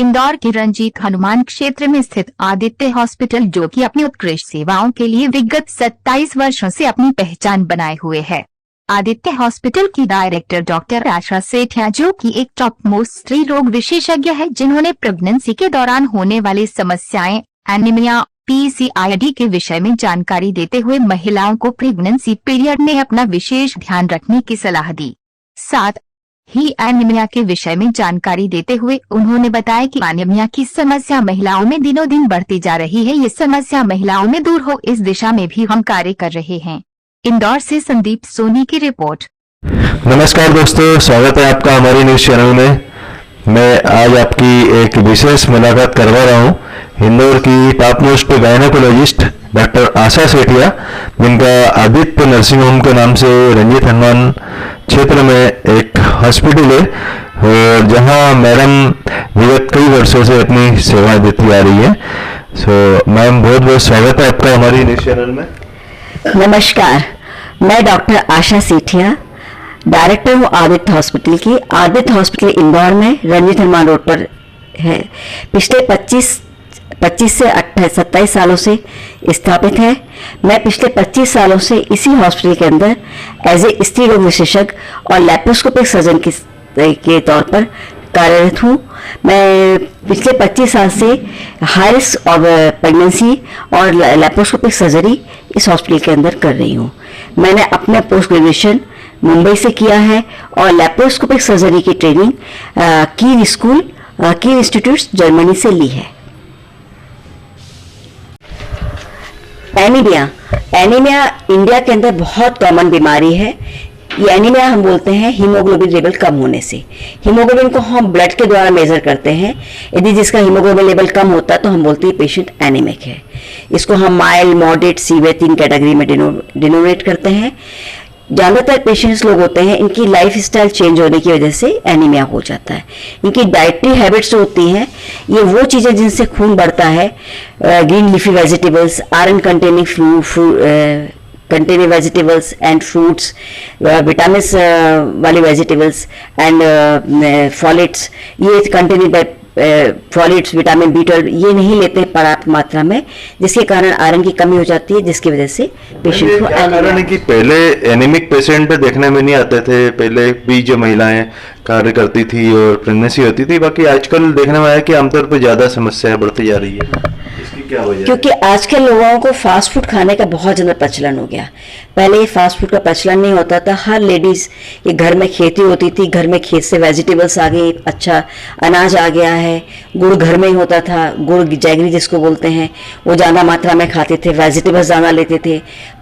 इंदौर के रंजीत हनुमान क्षेत्र में स्थित आदित्य हॉस्पिटल, जो कि अपनी उत्कृष्ट सेवाओं के लिए विगत 27 वर्षों से अपनी पहचान बनाए हुए है। आदित्य हॉस्पिटल की डायरेक्टर डॉक्टर आशा सेठिया, जो कि एक टॉप मोस्ट स्त्री रोग विशेषज्ञ है, जिन्होंने प्रेगनेंसी के दौरान होने वाली समस्याएं, एनीमिया, PCOD के विषय में जानकारी देते हुए महिलाओं को प्रेगनेंसी पीरियड में अपना विशेष ध्यान रखने की सलाह दी। साथ ही एनीमिया के विषय में जानकारी देते हुए उन्होंने बताया कि एनीमिया की समस्या महिलाओं में दिनों दिन बढ़ती जा रही है। ये समस्या महिलाओं में दूर हो, इस दिशा में भी हम कार्य कर रहे हैं। इंदौर से संदीप सोनी की रिपोर्ट। नमस्कार दोस्तों, स्वागत है आपका हमारी न्यूज चैनल में। मैं आज आपकी एक विशेष मुलाकात करवा रहा हूँ इंदौर की टॉप मोस्ट गायनेकोलॉजिस्ट डॉक्टर आशा सेठिया, जिनका आदित्य नर्सिंग होम के नाम से रंजीत हनुमान क्षेत्र में एक हॉस्पिटल है, और जहाँ मैडम विगत कई वर्षों से अपनी सेवाएं देती आ रही है। मैम, बहुत बहुत स्वागत है आपका हमारी न्यूज चैनल में। नमस्कार, मैं डॉक्टर आशा सेठिया, डायरेक्टर हूँ आदित्य हॉस्पिटल की। आदित्य हॉस्पिटल इंदौर में रंजीत हनुमान रोड पर है। पिछले 25 से 27 सालों से स्थापित है। मैं पिछले 25 सालों से इसी हॉस्पिटल के अंदर एज ए स्त्री रोग विशेषज्ञ और लैप्रोस्कोपिक सर्जन के तौर पर कार्यरत हूँ। मैं पिछले 25 साल से हाई रिस्क और प्रेगनेंसी और लैप्रोस्कोपिक सर्जरी इस हॉस्पिटल के अंदर कर रही हूँ। मैंने अपना पोस्ट ग्रेजुएशन मुंबई से किया है और लैप्रोस्कोपिक सर्जरी की ट्रेनिंग कीर इंस्टीट्यूट जर्मनी से ली है। एनीमिया इंडिया के अंदर बहुत कॉमन बीमारी है। ये एनीमिया हम बोलते हैं हीमोग्लोबिन लेवल कम होने से। हीमोग्लोबिन को हम ब्लड के द्वारा मेजर करते हैं। यदि जिसका हीमोग्लोबिन लेवल कम होता है तो हम बोलते हैं पेशेंट एनीमिक है। इसको हम माइल्ड, मॉडरेट, सीवियर 3 कैटेगरी में डिनोमिनेट करते हैं। ज़्यादातर पेशेंट्स लोग होते हैं, इनकी लाइफ स्टाइल चेंज होने की वजह से एनीमिया हो जाता है। इनकी डाइटरी हैबिट्स होती हैं, ये वो चीज़ें जिनसे खून बढ़ता है, green leafy vegetables, iron containing vegetables and fruits, vitamins वाली वेजिटेबल्स एंड फॉलेट्स, ये कंटेनिंग फॉलेट्स, विटामिन B12 ये नहीं लेते पर्याप्त मात्रा में, जिसके कारण आयरन की कमी हो जाती है, जिसकी वजह से पेशेंट को कारण है कि पहले एनीमिक पेशेंट देखने में नहीं आते थे। पहले भी जो महिलाएं कार्य करती थी और प्रेगनेंसी होती थी, बाकी आजकल देखने में आया कि आमतौर पर ज्यादा समस्या बढ़ती जा रही है। इसकी क्या वजह? क्योंकि आजकल लोगों को फास्ट फूड खाने का बहुत ज़्यादा प्रचलन हो गया। पहले फास्ट फूड का प्रचलन नहीं होता था। हर लेडीज़ के घर में खेती होती थी, घर में खेत से वेजिटेबल्स आ गई, अच्छा अनाज आ गया है। गुड़ घर में ही होता था, गुड़ जैगरी जिसको बोलते हैं, वो ज़्यादा मात्रा में खाते थे। वेजिटेबल्स ज़्यादा लेते थे।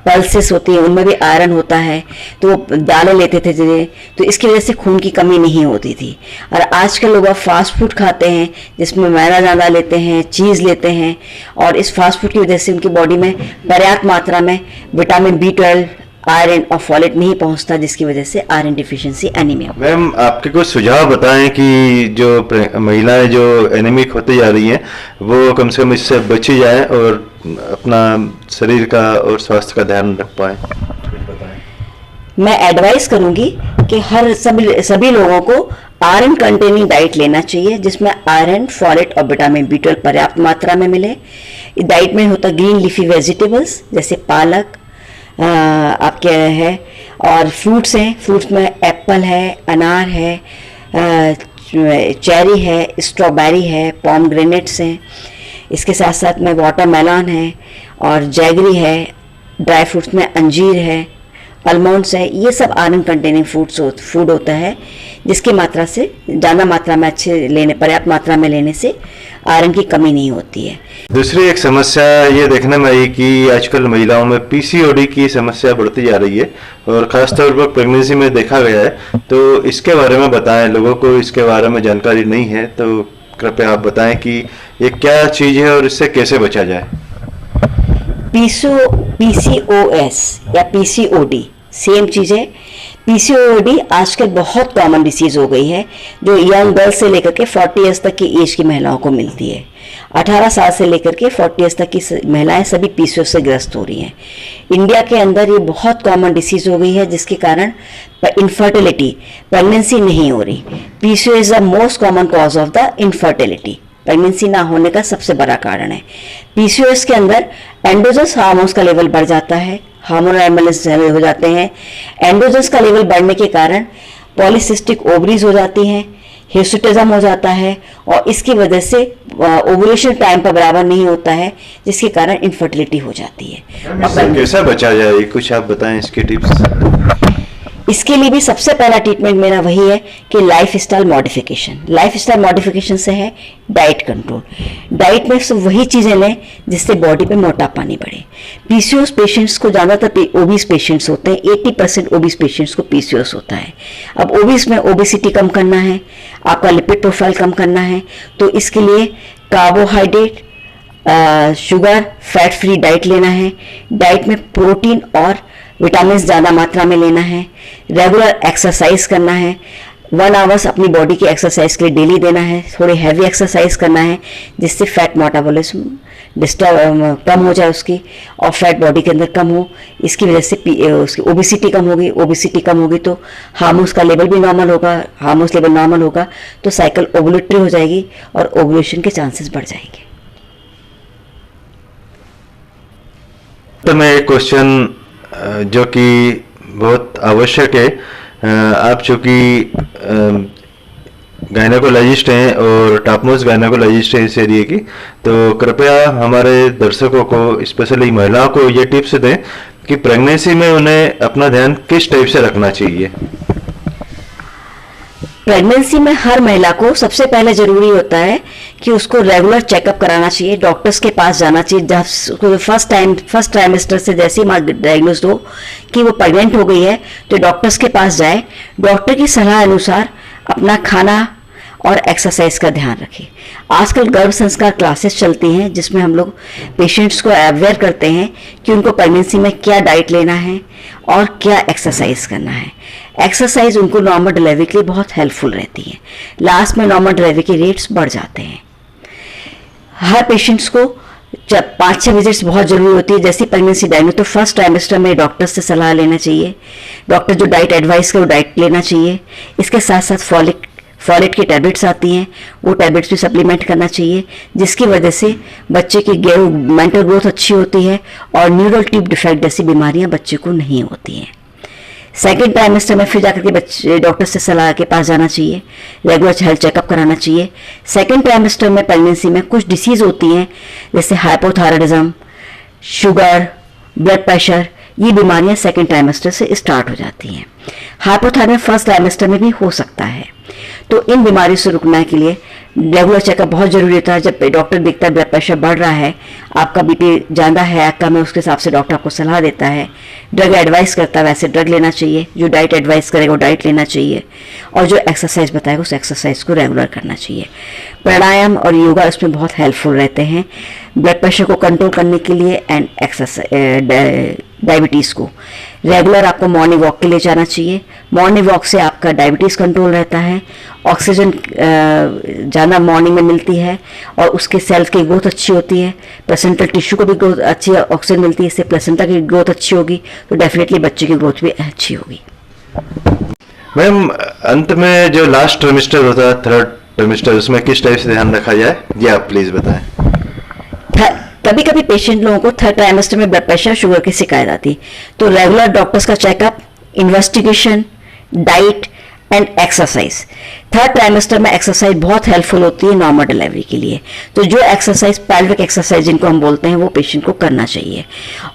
पल्सेस होती है, उनमें भी आयरन होता है, तो दालें लेते थे जिन्हें, तो इसकी वजह से खून की कमी नहीं होती थी। और आजकल लोग फास्ट फूड खाते हैं, जिसमें मैदा ज़्यादा लेते हैं, चीज़ लेते हैं, और इस फास्ट फूड की वजह से उनकी बॉडी में पर्याप्त मात्रा में विटामिन B12, आयरन और फॉलेट नहीं पहुंचता, जिसकी वजह से आयरन डिफिशिएंसी एनीमिया। मैम, आपके कुछ सुझाव बताएं कि जो महिलाएं जो एनीमिक होती जा रही हैं, वो कम से कम इससे बची जाएं और अपना शरीर का और स्वास्थ्य का ध्यान रख पाएं। मैं एडवाइस करूंगी कि सभी लोगों को आयरन कंटेनिंग डाइट लेना चाहिए, जिसमें आयरन, फॉलेट और विटामिन B12 पर्याप्त मात्रा में मिले। डाइट में होता ग्रीन लीफी वेजिटेबल्स जैसे पालक आपके है, और फ्रूट्स हैं। फ्रूट्स में एप्पल है, अनार है, चेरी है, स्ट्रॉबेरी है, पॉमग्रेनेट्स हैं। इसके साथ साथ में वाटरमेलन है और जैगरी है। ड्राई फ्रूट्स में अंजीर है, आलमंड्स है। ये सब आयरन कंटेनिंग फूड होता है, जिसकी मात्रा से ज़्यादा मात्रा में पर्याप्त मात्रा में लेने से आयरन की कमी नहीं होती है। दूसरी एक समस्या ये देखने में आई कि आजकल महिलाओं में PCOD की समस्या बढ़ती जा रही है, और खासतौर पर प्रेगनेंसी में देखा गया है। तो इसके बारे में बताएं, लोगों को इसके बारे में जानकारी नहीं है, तो कृपया आप बताएं कि ये क्या चीज़ है और इससे कैसे बचा जाए। PCOS या PCOD सेम चीज़ है। PCOD आजकल बहुत कॉमन डिसीज़ हो गई है, जो यंग गर्ल्स से लेकर के 40 ईयर्स तक की एज की महिलाओं को मिलती है। 18 साल से लेकर के 40 ईयर्स तक की महिलाएं सभी PCOS से ग्रस्त हो रही हैं। इंडिया के अंदर ये बहुत कॉमन डिसीज़ हो गई है, जिसके कारण इनफर्टिलिटी, प्रेगनेंसी नहीं हो रही। PCOS is the most common cause of the infertility. Pregnancy ना होने का सबसे बड़ा कारण है। पीसीओएस के अंदर एंड्रोजन्स हार्मोन्स का लेवल बढ़ जाता है, हार्मोनल इम्बैलेंस हो जाते हैं। एंड्रोजन्स का लेवल बढ़ने के कारण पॉलीसिस्टिक ओवरीज हो जाती हैं, हिर्सुटिज्म हो जाता है और इसकी वजह से ओवुलेशन टाइम पर बराबर नहीं होता है, जिसके कारण इनफर्टिलिटी हो जाती है। इससे कैसे बचा जाए, कुछ आप बताएं इसके टिप्स। इसके लिए भी सबसे पहला ट्रीटमेंट मेरा वही है कि life style modification. Life style modification से है डाइट कंट्रोल। डाइट में सिर्फ वही चीज़ें लें जिससे बॉडी पे मोटापा नहीं बढ़े। पीसीओएस पेशेंट्स को ज़्यादातर ओबीस पेशेंट्स होते हैं, 80% ओबीस पेशेंट्स को पीसीओएस होता है। अब ओबीस में ओबेसिटी कम करना है, आपका लिपिड प्रोफाइल कम करना है, तो इसके लिए carbohydrate, sugar, fat free diet लेना है। डाइट में प्रोटीन और विटामिन ज़्यादा मात्रा में लेना है। रेगुलर एक्सरसाइज करना है, 1 आवर्स अपनी बॉडी की एक्सरसाइज के लिए डेली देना है। थोड़ी हैवी एक्सरसाइज करना है जिससे फैट मेटाबॉलिज्म डिस्टर्ब कम हो जाए उसकी, और फैट बॉडी के अंदर कम हो। इसकी वजह से उसकी ओबेसिटी कम होगी। ओबेसिटी कम होगी तो हार्मोन्स का लेवल भी नॉर्मल होगा। हार्मोन्स लेवल नॉर्मल होगा तो साइकिल ओवुलेटरी हो जाएगी और ओवुलेशन के चांसेस बढ़ जाएंगे। तो मैं एक क्वेश्चन जो कि बहुत आवश्यक है, आप चूँकि गायनेकोलॉजिस्ट हैं और टॉपमोस्ट गायनेकोलॉजिस्ट हैं इस एरिया की, तो कृपया हमारे दर्शकों को, स्पेशली महिलाओं को ये टिप्स दें कि प्रेगनेंसी में उन्हें अपना ध्यान किस टाइप से रखना चाहिए। प्रेगनेंसी में हर महिला को सबसे पहले जरूरी होता है कि उसको रेगुलर चेकअप कराना चाहिए, डॉक्टर्स के पास जाना चाहिए। जब फर्स्ट ट्राइमेस्टर से जैसे ही माँ डायग्नोज हो कि वो प्रेग्नेंट हो गई है तो डॉक्टर्स के पास जाए। डॉक्टर की सलाह अनुसार अपना खाना और एक्सरसाइज का ध्यान रखें। आजकल गर्भ संस्कार क्लासेस चलती हैं जिसमें हम लोग पेशेंट्स को अवेयर करते हैं कि उनको प्रेगनेंसी में क्या डाइट लेना है और क्या एक्सरसाइज करना है। एक्सरसाइज उनको नॉर्मल डिलीवरी के लिए बहुत हेल्पफुल रहती है। लास्ट में नॉर्मल डिलीवरी के रेट्स बढ़ जाते हैं। हर पेशेंट्स को जब 5-6 विजिट्स बहुत जरूरी होती है। जैसे प्रेगनेंसी डायग्नोज तो फर्स्ट ट्राइमेस्टर में डॉक्टर से सलाह लेना चाहिए। डॉक्टर जो डाइट एडवाइस करे वो डाइट लेना चाहिए। इसके साथ साथ फॉलेट की टैबलेट्स आती हैं, वो टैबलेट्स भी सप्लीमेंट करना चाहिए, जिसकी वजह से बच्चे की मेंटल ग्रोथ अच्छी होती है और न्यूरल ट्यूब डिफेक्ट जैसी बीमारियां बच्चे को नहीं होती हैं। सेकेंड ट्राइमेस्टर में फिर जाकर के बच्चे डॉक्टर से सलाह के पास जाना चाहिए, रेगुलर हेल्थ चेकअप कराना चाहिए। सेकेंड ट्राइमेस्टर में प्रेगनेंसी में कुछ डिसीज होती हैं जैसे हाइपोथायराइडिज्म, शुगर, ब्लड प्रेशर, ये बीमारियां सेकेंड ट्राइमेस्टर से स्टार्ट हो जाती हैं। हाइपोथायराइड फर्स्ट ट्राइमेस्टर में भी हो सकता है। तो इन बीमारियों से रुकने के लिए रेगुलर चेकअप बहुत जरूरी होता है। जब डॉक्टर देखता है ब्लड प्रेशर बढ़ रहा है, आपका बीपी ज़्यादा है, कम है, उसके हिसाब से डॉक्टर आपको सलाह देता है। ड्रग एडवाइस करता है वैसे ड्रग लेना चाहिए, जो डाइट एडवाइस करेगा वो डाइट लेना चाहिए, और जो एक्सरसाइज बताएगा उस एक्सरसाइज को रेगुलर करना चाहिए। प्राणायाम और योगा इसमें बहुत हेल्पफुल रहते हैं ब्लड प्रेशर को कंट्रोल करने के लिए एंड एक्सरसाइज डायबिटीज़ को। रेगुलर आपको मॉर्निंग वॉक के लिए जाना चाहिए। मॉर्निंग वॉक से आपका डायबिटीज़ कंट्रोल रहता है, ऑक्सीजन ज़्यादा मॉर्निंग में मिलती है और उसके सेल्स की ग्रोथ अच्छी होती है। प्लेसेंटल टिश्यू को भी ग्रोथ अच्छी ऑक्सीजन मिलती है, इससे प्लेसेंटा की ग्रोथ अच्छी होगी तो डेफिनेटली बच्चे की ग्रोथ भी अच्छी होगी। मैम, अंत में जो लास्ट ट्राइमेस्टर होता है, थर्ड ट्राइमेस्टर, उसमें किस टाइप से ध्यान रखा जाए, ये आप प्लीज़ बताएं। कभी कभी पेशेंट लोगों को थर्ड ट्राइमेस्टर में ब्लड प्रेशर, शुगर की शिकायत आती, तो रेगुलर डॉक्टर्स का checkup, investigation, diet and exercise. Third trimester में एक्सरसाइज बहुत हेल्पफुल होती है नॉर्मल डिलीवरी के लिए। तो जो एक्सरसाइज, पेल्विक एक्सरसाइज जिनको हम बोलते हैं, वो पेशेंट को करना चाहिए।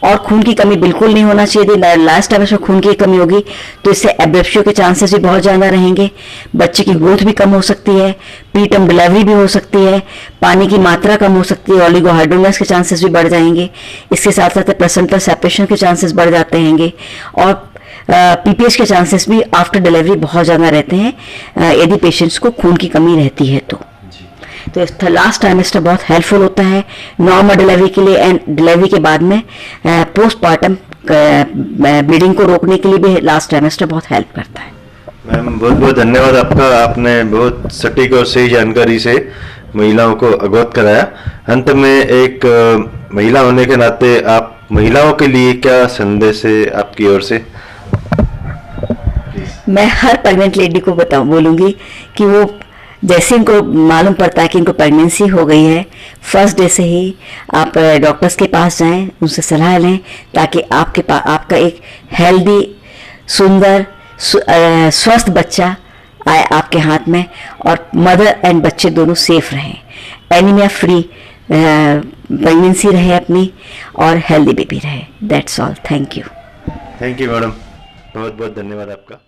और खून की कमी बिल्कुल नहीं होना चाहिए। लास्ट टाइम में खून की कमी होगी तो इससे एब्रेप्शियो के चांसेस भी बहुत ज़्यादा रहेंगे, बच्चे की ग्रोथ भी कम हो सकती है, प्रीटर्म डिलीवरी भी हो सकती है, पानी की मात्रा कम हो सकती है, ओलिगोहाइड्रोनेस के चांसेस भी बढ़ जाएंगे। इसके साथ साथ प्लेसेंटल सेपरेशन के चांसेस बढ़ जाते हैंगे और पीपीएच के चांसेस भी आफ्टर डिलीवरी बहुत ज़्यादा रहते हैं यदि पेशेंट्स को खून की कमी रहती है तो लास्ट ट्राइमेस्टर बहुत हेल्पफुल होता है नॉर्मल डिलीवरी के लिए एंड डिलीवरी के बाद में पोस्टमार्टम ब्लीडिंग को रोकने के लिए भी लास्ट ट्राइमेस्टर बहुत हेल्प करता है। मैम, बहुत बहुत धन्यवाद आपका। आपने बहुत सटीक और सही जानकारी से महिलाओं को अवगत कराया। अंत में एक महिला होने के नाते आप महिलाओं के लिए क्या संदेश है आपकी ओर से? मैं हर प्रेग्नेंट लेडी को बोलूँगी कि वो जैसे इनको मालूम पड़ता है कि इनको प्रेगनेंसी हो गई है, फर्स्ट डे से ही आप डॉक्टर्स के पास जाएं, उनसे सलाह लें, ताकि आपका एक हेल्दी, सुंदर, स्वस्थ बच्चा आए आपके हाथ में, और मदर एंड बच्चे दोनों सेफ रहें, एनीमिया फ्री प्रेगनेंसी रहे अपनी, और हेल्दी बेबी रहे। That's all. Thank you. Thank you madam, बहुत बहुत धन्यवाद आपका।